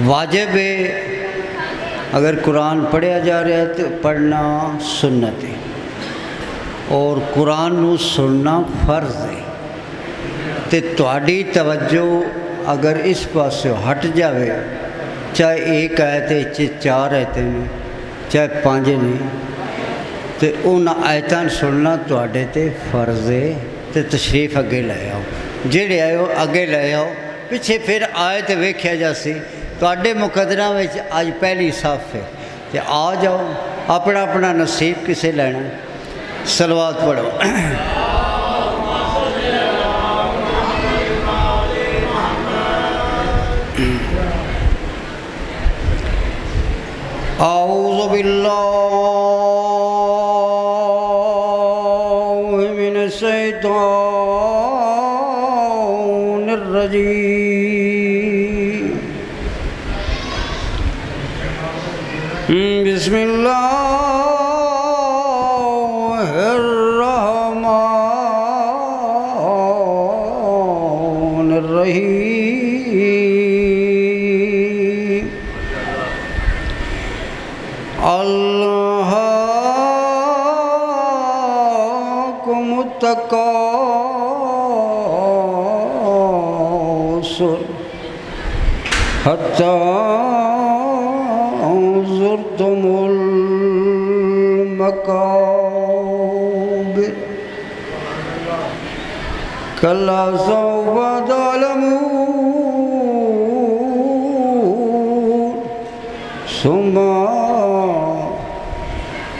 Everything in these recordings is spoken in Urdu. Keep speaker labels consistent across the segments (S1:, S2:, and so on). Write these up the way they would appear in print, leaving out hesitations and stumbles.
S1: واجب ہے اگر قرآن پڑھیا جا رہا ہے تو پڑھنا سنت ہے، اور قرآن نو سننا فرض ہے۔ تے تہاڈی توجہ اگر اس پاسوں ہٹ جاوے، چاہے ایک آیت چار آیتیں نے چاہے 5 نے، تو ان آیتاں سننا تہاڈے تے فرض ہے۔ تے تشریف اگے لے آؤ، جڑے آئے ہو اگے لے آؤ، پیچھے پھر آئے تو ویکھیا جا سی تہاڈے مقدرہ وچ اج پہلی صف ہے، تے آ جاؤ، اپنا اپنا نصیب کسے لینا۔ صلوات پڑھو۔ اعوذ باللہ من الشیطان الرجیم، بسم اللہ الرحمن الرحیم۔ الہاکم التکاثر حتی زرتم المقابر، کلا سوف تعلمون ثم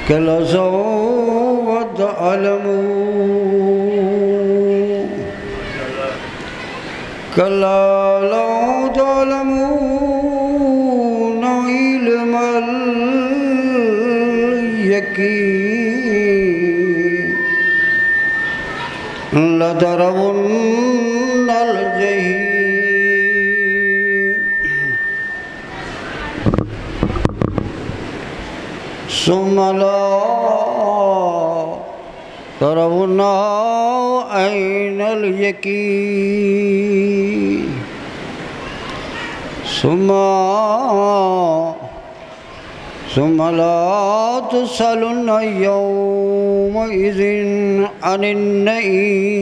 S1: کلا سوف تعلمون، کلا لو تعلمون علم الیقین لترون الجحیم، ثم لا ترونها عین الیقین، ثم لا تسألن یومئذ عن النعیم،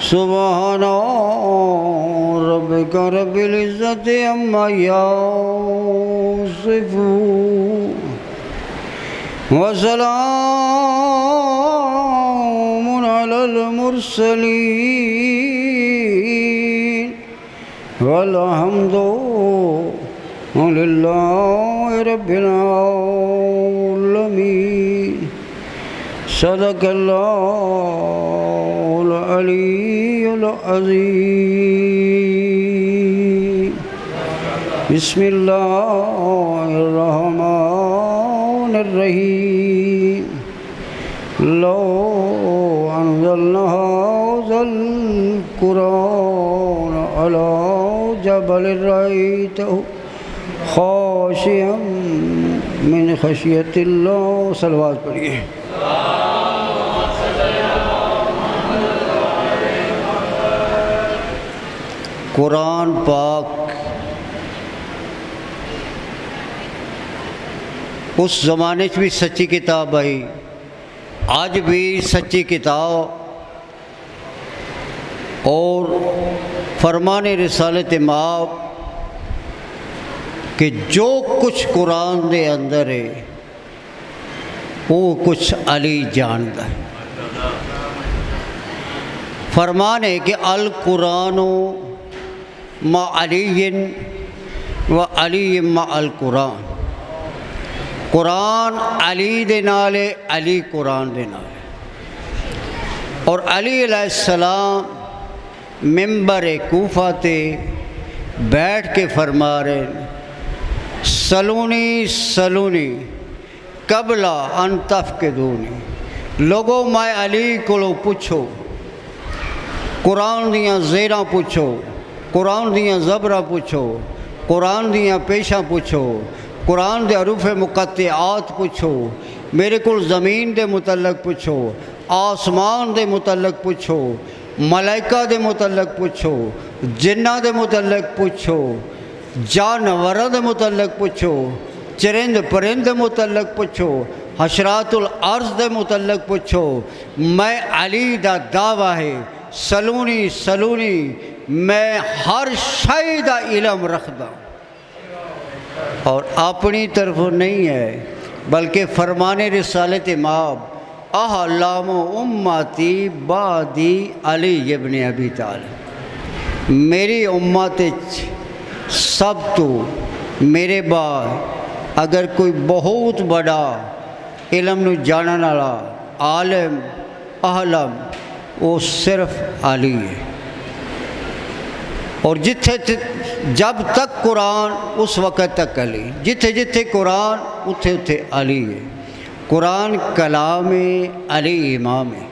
S1: سبحان ربک رب العزة عما یصفون، وسلام علی المرسلین، والحمد للہ رب العالمین۔ صدق اللہ العلی العظیم۔ بسم اللہ الرحمن الرحیم۔ لو انزلنا هذا القرآن على جبل رأيته خاشعا من خشیت اللہ۔ صلوات پڑھیے۔ قرآن پاک اس زمانے بھی سچی کتاب آئی، آج بھی سچی کتاب، اور فرمان رسالت مآب کہ جو کچھ قرآن دے اندر ہے وہ کچھ علی جاندا ہے۔ فرمان ہے کہ القرآن مع علی و علی مع القرآن، قرآن علی دے نال ہے، علی قرآن دے نال ہے۔ اور علی علیہ السلام ممبر کوفہ تے بیٹھ کے فرما رہے ہیں، سلونی سلونی قبل ان تفقدونی، لوگوں میں علی کو پوچھو، قرآن دیاں زیراں پوچھو، قرآن دیاں زبراں پوچھو، قرآن دیاں پیشاں پوچھو، قرآن دے حروف مقطعات پوچھو، میرے کو زمین دے متعلق پوچھو، آسمان دے متعلق پوچھو، ملائکہ دے متعلق پوچھو، جنہ دے متعلق پوچھو، جانوراں دے متعلق پوچھو، چرند پرند دے متعلق پوچھو، حشرات الارض دے متعلق پوچھو، میں علی دا دعویٰ ہے سلونی سلونی، میں ہر شے دا علم رکھدا اور اپنی طرف نہیں ہے، بلکہ فرمان رسالت امام اعلم امتی بعدی علی ابن ابی طالب، میری امت سب تو میرے بعد اگر کوئی بہت بڑا علم نو جانن والا عالم اعلم وہ صرف علی ہے، اور جب تک قرآن اس وقت تک علی، جتھے جتھے قرآن اتھے اتھے علی ہے۔ قرآن کلام علی امام ہے،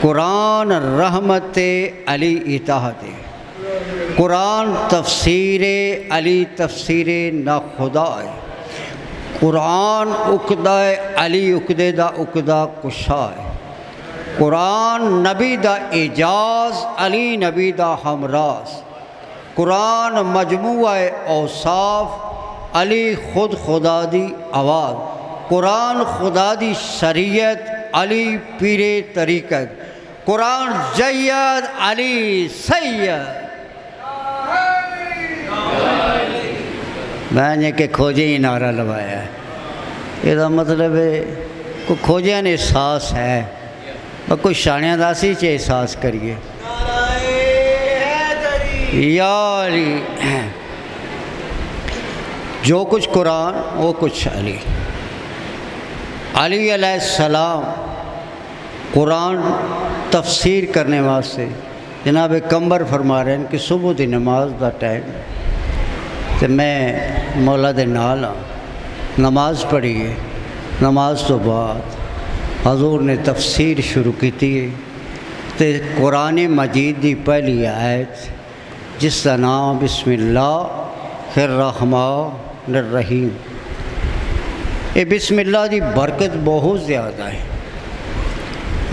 S1: قرآن رحمت علی اطاعت ہے، قرآن تفسیر علی تفسیر ناخدا ہے، قرآن عقدہ علی عقدے دا عقدہ کشا ہے، قرآن نبی دا اعجاز علی نبی دا ہمراز، قرآن مجموعہ اوصاف علی خود خدا دی آواز، قرآن خدا دی شریعت علی پیر طریقت، قرآن جید علی سید۔ میں نے کہ کھوجے ہی نعرہ لوایا ہے، یہ مطلب ہے کوئی کھوجے نے احساس ہے، کوئی شانیاں داسی چے احساس کریے یا علی، جو کچھ قرآن وہ کچھ علی۔ علی علیہ السلام قرآن تفسیر کرنے واسطے جناب کمبر فرما رہے ہیں کہ صبح دی نماز دا ٹائم تو میں مولا دے نال نماز پڑھی ہے، نماز تو بعد حضور نے تفسیر شروع کی ہے تو قرآن مجید دی پہلی آیت جس کا نام بسم اللہ الرحمن الرحیم، یہ بسم اللہ دی برکت بہت زیادہ ہے،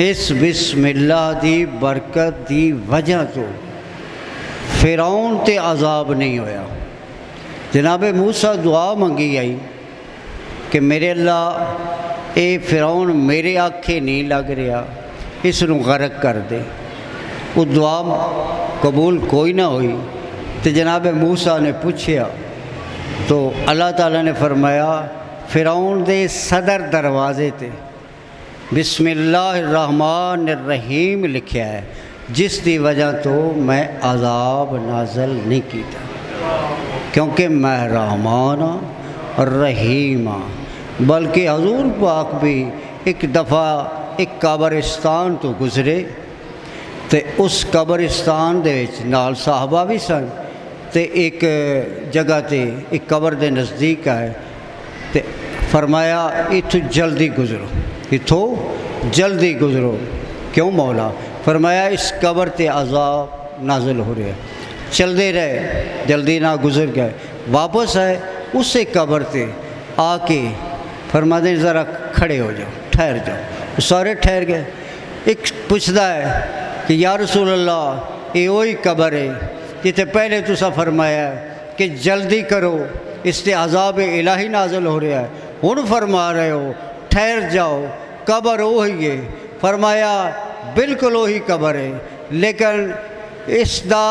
S1: اس بسم اللہ دی برکت دی وجہ تو فرعون تے عذاب نہیں ہویا۔ جناب موسیٰ دعا منگی آئی کہ میرے اللہ اے فرعون میرے آنکھیں نہیں لگ رہا، اس نو غرق کر دے، وہ دعا قبول کوئی نہ ہوئی تو جناب موسیٰ نے پوچھیا تو اللہ تعالیٰ نے فرمایا فرعون دے صدر دروازے تے بسم اللہ الرحمن الرحیم لکھیا ہے، جس دی وجہ تو میں عذاب نازل نہیں کیتا، کیونکہ میں رحمان اور رحیم ہاں۔ بلکہ حضور پاک بھی ایک دفعہ ایک قبرستان تو گزرے تو اس قبرستان دے وچ نال صحابہ بھی سن، تو ایک جگہ تے ایک قبر دے نزدیک آئے تو فرمایا اتھو جلدی گزرو، اتھو جلدی گزرو۔ کیوں مولا؟ فرمایا اس قبر تے عذاب نازل ہو رہے ہیں۔ چل دے رہے، جلدی نہ گزر گئے، واپس آئے اسے قبر تے آ کے فرما دیں ذرا کھڑے ہو جاؤ، ٹھہر جاؤ، سارے ٹھہر گئے۔ ایک پوچھتا ہے کہ یا رسول اللہ یہ وہی قبر ہے جتے پہلے تسا فرمایا ہے کہ جلدی کرو اس تے عذاب الہی نازل ہو رہا ہے، ہن فرما رہے ہو ٹھہر جاؤ، قبر وہی ہے۔ فرمایا بالکل وہی قبر ہے، لیکن اس دا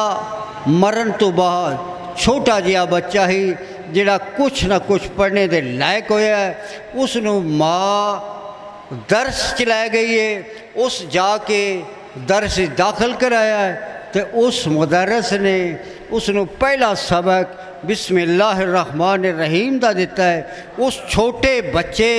S1: مرن تو بعد چھوٹا جہا بچہ ہی جڑا کچھ نہ کچھ پڑھنے دے لائق ہویا ہے، اس نو ماں درس چلائے گئی ہے، اس جا کے درس داخل کرایا ہے، تو اس مدرس نے اس نو پہلا سبق بسم اللہ الرحمن الرحیم دا دیتا ہے۔ اس چھوٹے بچے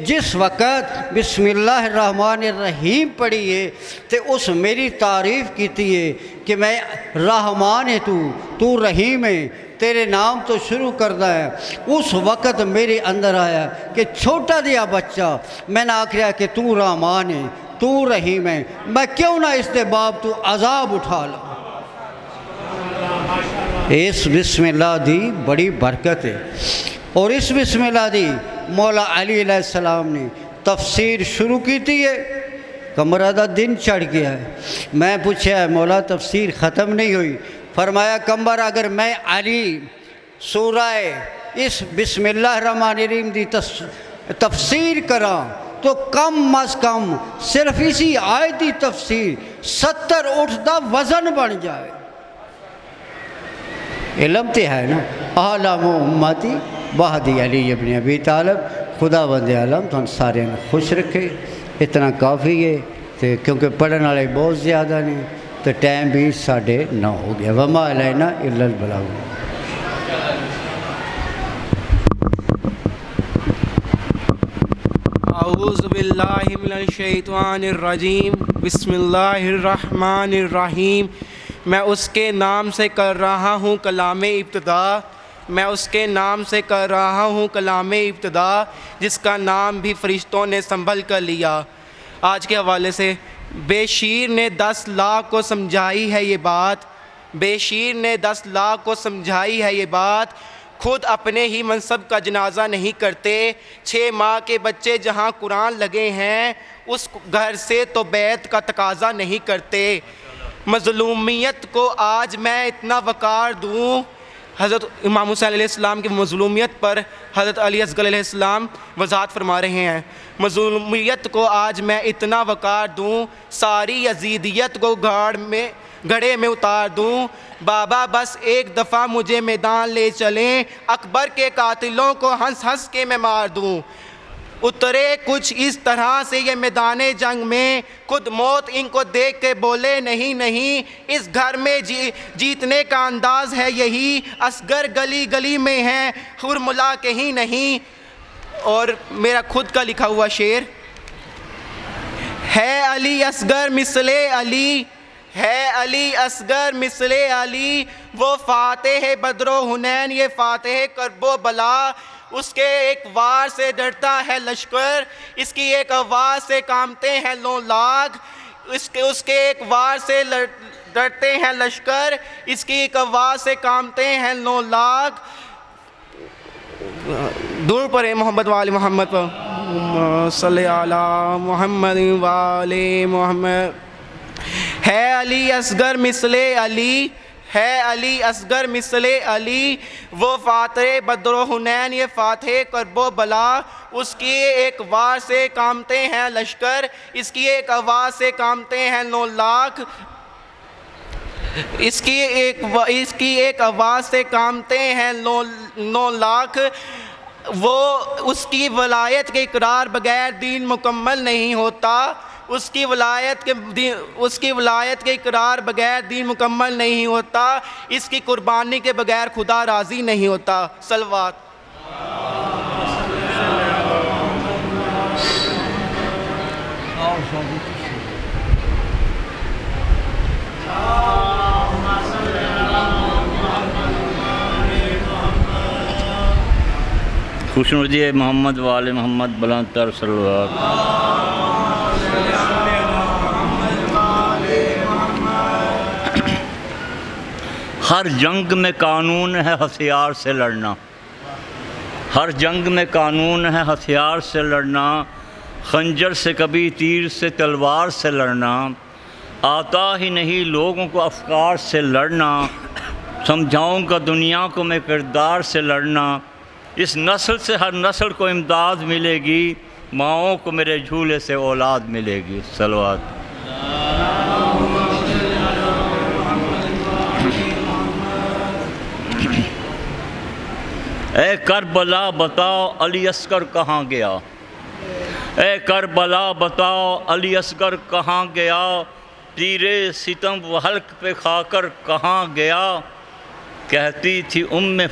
S1: جس وقت بسم اللہ الرحمن الرحیم پڑھی ہے تو اس میری تعریف کیتی ہے کہ میں رحمان ہے، تو رحیم ہے، تیرے نام تو شروع کردہ ہے۔ اس وقت میرے اندر آیا کہ چھوٹا دیا بچہ میں نے آکھیا کہ تو رحمان ہے، تو رحیم ہے، میں کیوں نہ اس دے باب تو عذاب اٹھا لوں۔ اس بسم اللہ دی بڑی برکت ہے، اور اس بسم اللہ دی مولا علی علیہ السلام نے تفسیر شروع کی تھی ہے۔ کمرہ دا دن چڑھ گیا ہے۔ میں پوچھا ہے مولا تفسیر ختم نہیں ہوئی؟ فرمایا کمبر اگر میں علی سورہ اس بسم اللہ الرحمن الرحیم دی تفسیر کراں تو کم از کم صرف اسی آیت دی تفسیر 70 اٹھ دا وزن بن جائے۔ علم تے ہے نا، اعلم امتی بعدی علی ابن ابی طالب۔ خدا بند عالم تو سارے خوش رکھے، اتنا کافی ہے تے کیونکہ پڑھنے والے بہت زیادہ نے تو ٹائم بھی 9:30 ہو گیا۔ وما علینا الا البلاغ۔
S2: اعوذ باللہ من الشیطان الرجیم، بسم اللہ الرحمن الرحیم۔ میں اس کے نام سے کر رہا ہوں کلام ابتدا، میں اس کے نام سے کر رہا ہوں کلام ابتدا، جس کا نام بھی فرشتوں نے سنبھل کر لیا۔ آج کے حوالے سے بے شیر نے 10 لاکھ کو سمجھائی ہے یہ بات، بے شیر نے 10 لاکھ کو سمجھائی ہے یہ بات، خود اپنے ہی منصب کا جنازہ نہیں کرتے۔ 6 ماہ کے بچے جہاں قرآن لگے ہیں اس گھر سے تو بیعت کا تقاضا نہیں کرتے۔ مظلومیت کو آج میں اتنا وقار دوں، حضرت امام حسین علیہ السلام کی مظلومیت پر حضرت علی اصغر علیہ السلام وضاحت فرما رہے ہیں۔ مظلومیت کو آج میں اتنا وقار دوں، ساری یزیدیت کو گھڑے میں اتار دوں، بابا بس ایک دفعہ مجھے میدان لے چلیں، اکبر کے قاتلوں کو ہنس ہنس کے میں مار دوں۔ اترے کچھ اس طرح سے یہ میدان جنگ میں، خود موت ان کو دیکھ کے بولے نہیں نہیں، اس گھر میں جیتنے کا انداز ہے یہی، اصغر گلی گلی میں ہے خرملا کہیں نہیں۔ اور میرا خود کا لکھا ہوا شعر ہے، علی اصغر مثل علی ہے، علی اصغر مثل علی، وہ فاتح بدر و حنین، یہ فاتح کرب و بلا، اس کے ایک وار سے ڈرتا ہے لشکر، اس کی ایک آواز سے کامتے ہیں 9 لاکھ، اس کے ایک وار سے ڈرتے ہیں لشکر، اس کی ایک آواز سے کامتے ہیں 9 لاکھ۔ دور پر محمد وآل محمد صلی علی محمد وآل محمد۔ ہے علی اصغر مثل علی، ہے علی اصغر مثل علی، وہ فاتح بدر و حنین، یہ فاتح کرب و بلا، اس کی ایک وار سے کامتے ہیں لشکر، اس کی ایک آواز سے کامتے ہیں 9 لاکھ، اس کی ایک آواز سے کامتے ہیں 9 لاکھ۔ وہ اس کی ولایت کے اقرار بغیر دین مکمل نہیں ہوتا، اس کی ولایت کے اقرار بغیر دین مکمل نہیں ہوتا، اس کی قربانی کے بغیر خدا راضی نہیں ہوتا۔ صلوات۔
S3: خوش نوجی محمد وآل محمد بلند تر صلوات۔ ہر جنگ میں قانون ہے ہتھیار سے لڑنا، ہر جنگ میں قانون ہے ہتھیار سے لڑنا، خنجر سے کبھی تیر سے تلوار سے لڑنا، آتا ہی نہیں لوگوں کو افکار سے لڑنا، سمجھاؤں گا دنیا کو میں کردار سے لڑنا، اس نسل سے ہر نسل کو امداد ملے گی، ماؤں کو میرے جھولے سے اولاد ملے گی۔ صلوات۔ اے کربلا بتاؤ علی اصغر کہاں گیا، اے کربلا بتاؤ علی اصغر کہاں گیا، تیرے ستم و حلق پہ کھا کر کہاں گیا، کہتی تھی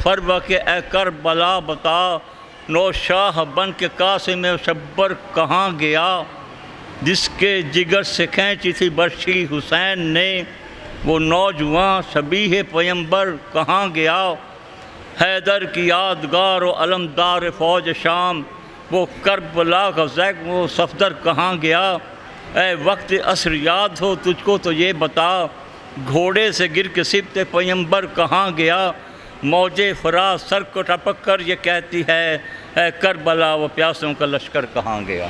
S3: فروہ کہ اے کربلا بتا، نو شاہ بن کے قاسم شبر کہاں گیا، جس کے جگر سے کھینچی تھی برشی حسین نے، وہ نوجوان شبیہ پیمبر کہاں گیا، حیدر کی یادگار و علمدار فوج شام، وہ کربلا کا زیگ وہ صفدر کہاں گیا، اے وقت عصر یاد ہو تجھ کو تو یہ بتا، گھوڑے سے گر کے سبت پیمبر کہاں گیا، موج فرات سر کو ٹپک کر یہ کہتی ہے، اے کربلا وہ پیاسوں کا لشکر کہاں گیا۔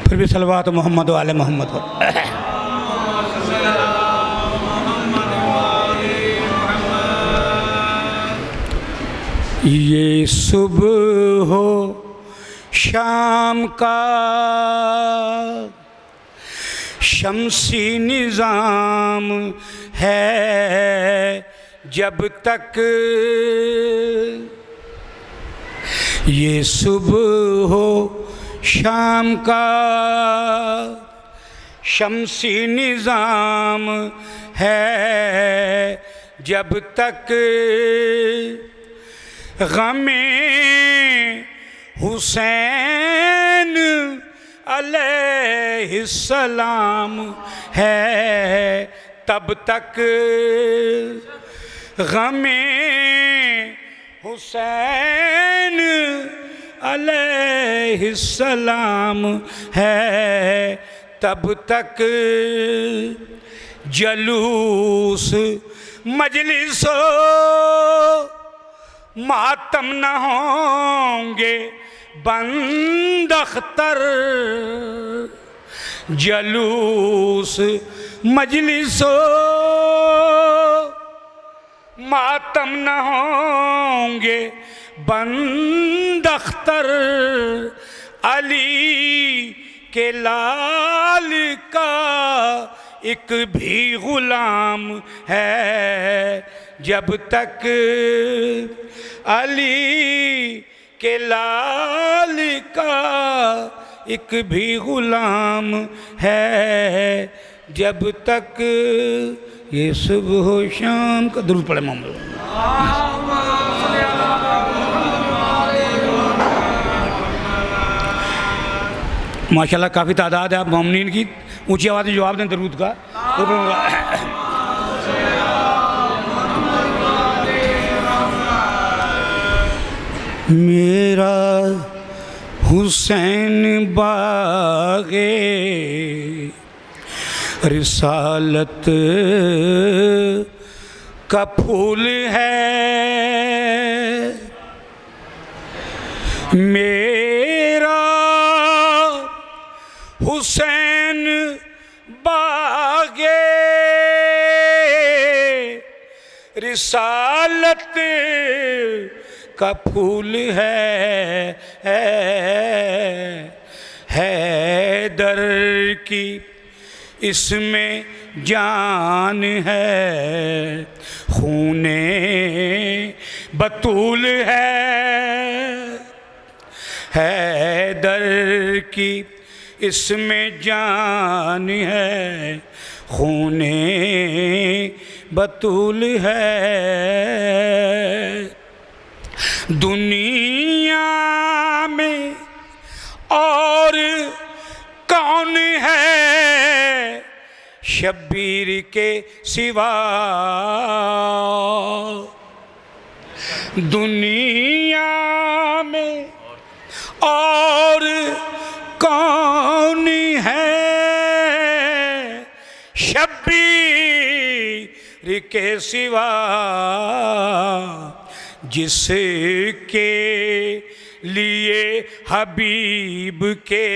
S4: پھر بھی صلوات محمد و آل محمد ہو. یہ صبح ہو شام کا شمسی نظام ہے جب تک یہ صبح ہو شام کا شمسی نظام ہے جب تک غم حسین علیہ السلام ہے تب تک غم حسین علیہ السلام ہے تب تک جلوس مجلس ماتم نہ ہوں گے بند اختر جلوس مجلس ماتم نہ ہوں گے بند اختر علی کے لال کا ایک بھی غلام ہے جب تک علی کے لال کا ایک بھی غلام ہے جب تک یہ صبح و شام کا درود پڑھے محمد. ماشاءاللہ کافی تعداد ہے آپ مومنین کی. اونچی آواز میں جواب دیں درود کا. میرا حسین باغ رسالت کا پھول ہے میرا حسین باغ رسالت کا پھول ہے حیدر کی اس میں جان ہے خون بطول ہے حیدر کی اس میں جان ہے خون بطول ہے دنیا میں اور کون ہے شبیر کے سوا دنیا میں اور کون ہے شبیر کے سوا جس کے لیے حبیب کے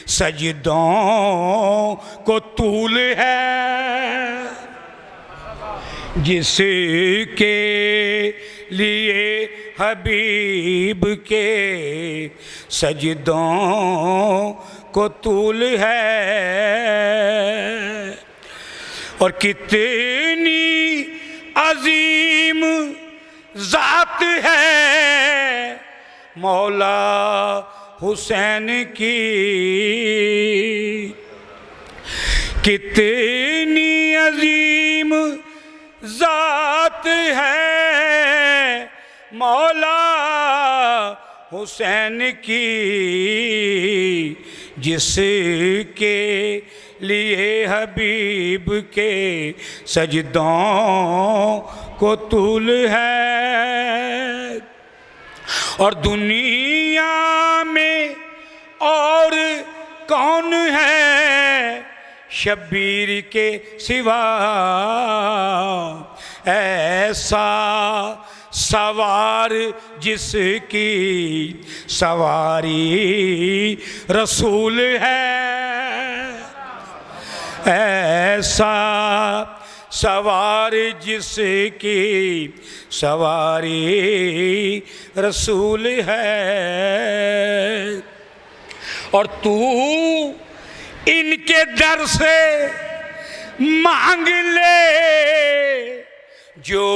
S4: سجدوں کو طول ہے جس کے لیے حبیب کے سجدوں کو طول ہے اور کتنی عظیم ذات ہے مولا حسین کی کتنی عظیم ذات ہے مولا حسین کی جس کے لیے حبیب کے سجدوں کو طول ہے، اور دنیا میں اور کون ہے شبیر کے سوا، ایسا سوار جس کی سواری رسول ہے، ایسا سوار جس کی سواری رسول ہے، اور تو ان کے در سے مانگ لے جو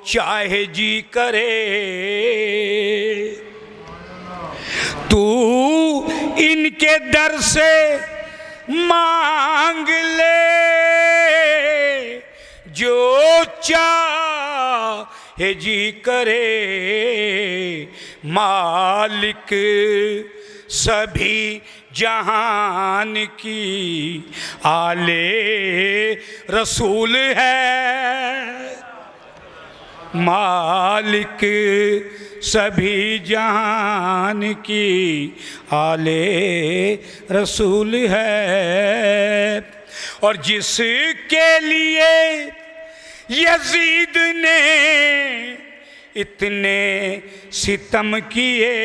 S4: چاہے جی کرے، تو ان کے در سے مانگ لے جو چاہے جی کرے، مالک سبھی جہان کی آل رسول ہے، مالک سبھی جہان کی آل رسول ہے، اور جس کے لیے یزید نے اتنے ستم کیے،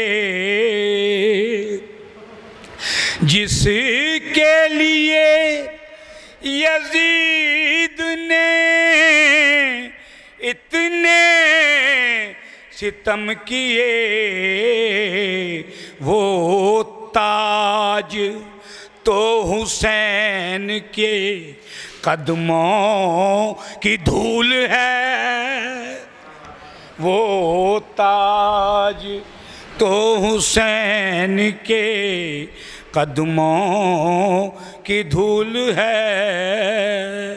S4: جس کے لیے یزید نے اتنے ستم کیے، وہ تاج تو حسین کے قدموں کی دھول ہے، وہ تاج تو حسین کے قدموں کی دھول ہے،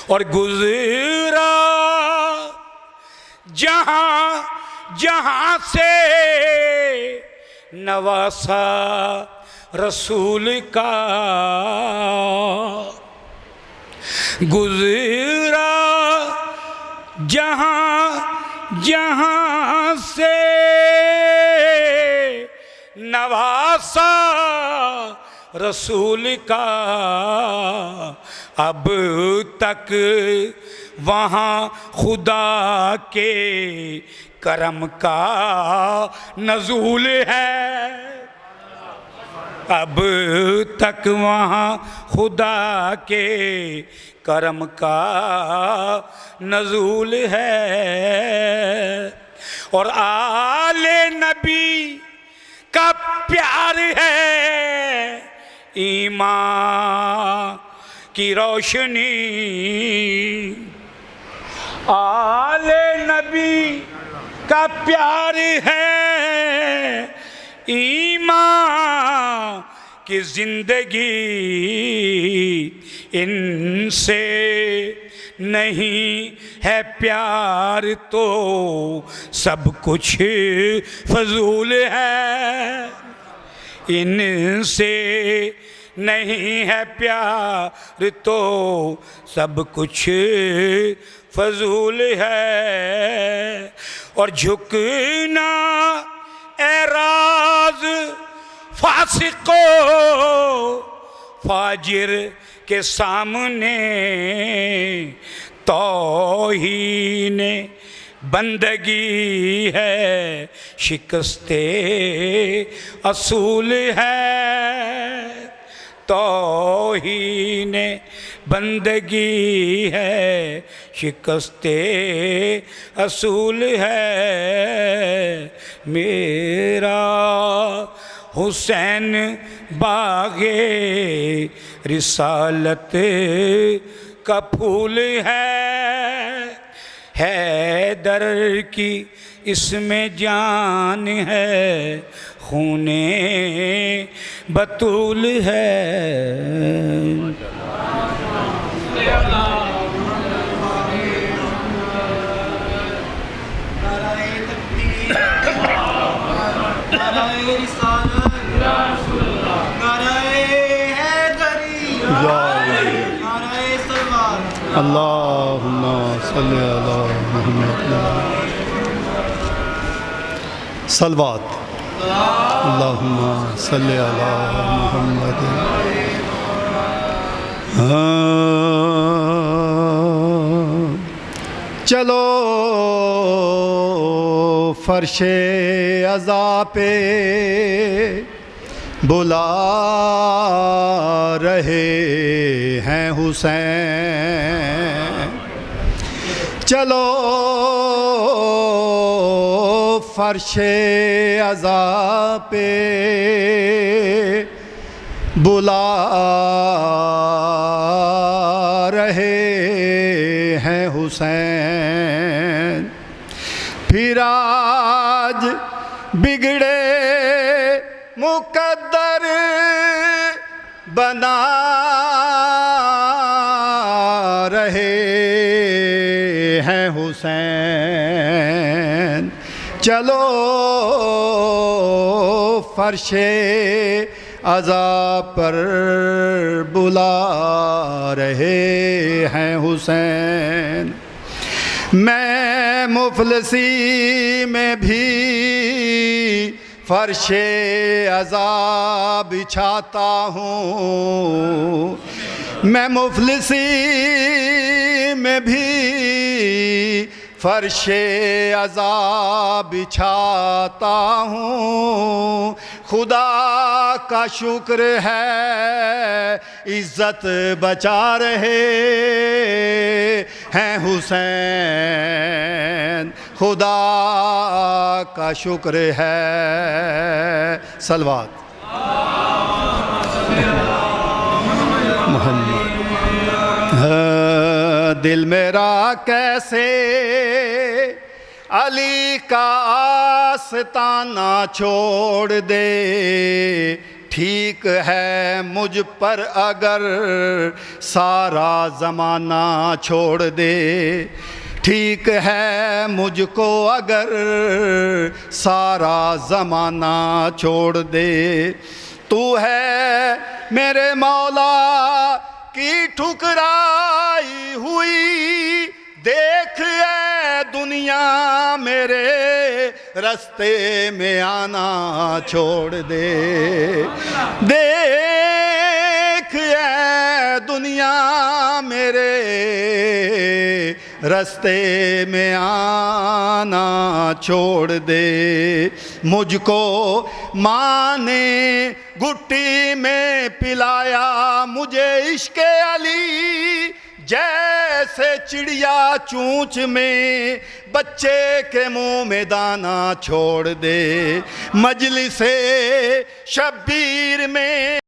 S4: اور گزرا جہاں جہاں سے نواسا رسول کا، گزرا جہاں جہاں سے نواسا رسول کا، اب تک وہاں خدا کے کرم کا نزول ہے، اب تک وہاں خدا کے کرم کا نزول ہے، اور آل نبی کا پیار ہے ایمان کی روشنی، آل نبی کا پیار ہے ایمان کی زندگی، ان سے نہیں ہے پیار تو سب کچھ فضول ہے، ان سے نہیں ہے پیار تو سب کچھ فضول ہے، اور جھکنا اعراض فاسق و فاجر کے سامنے، توہین بندگی ہے شکست اصول ہے، توہین بندگی ہے شکست اصول ہے، میرا حسین باغ رسالت کا پھول ہے، حیدر کی اس میں جان ہے، خون بطول ہے۔
S5: اللہم صلی علی محمد صلوات اللہم صلی علی محمد چلو فرش عزا پہ بلا رہے ہیں حسین چلو فرش عزا پہ بلا رہے ہیں حسین پھر آج بگڑے مقدر بنا رہے ہیں حسین چلو فرش عزا پر بلا رہے ہیں حسین میں مفلسی میں بھی فرش عزا بچھاتا ہوں میں مفلسی میں بھی فرش عزا بچھاتا ہوں خدا کا شکر ہے عزت بچا رہے ہیں حسین خدا کا شکر ہے صلوات محمد دل میرا کیسے علی کا آستانہ چھوڑ دے ٹھیک ہے مجھ پر اگر سارا زمانہ چھوڑ دے ٹھیک ہے مجھ کو اگر سارا زمانہ چھوڑ دے تو ہے میرے مولا کی ٹھکرائی ہوئی دیکھ اے دنیا میرے رستے میں آنا چھوڑ دے دیکھ اے دنیا میرے رستے میں آنا چھوڑ دے مجھ کو ماں نے گھٹی میں پلایا مجھے عشق علی جیسے چڑیا چونچ میں بچے کے منہ میں دانا چھوڑ دے مجلس شبیر میں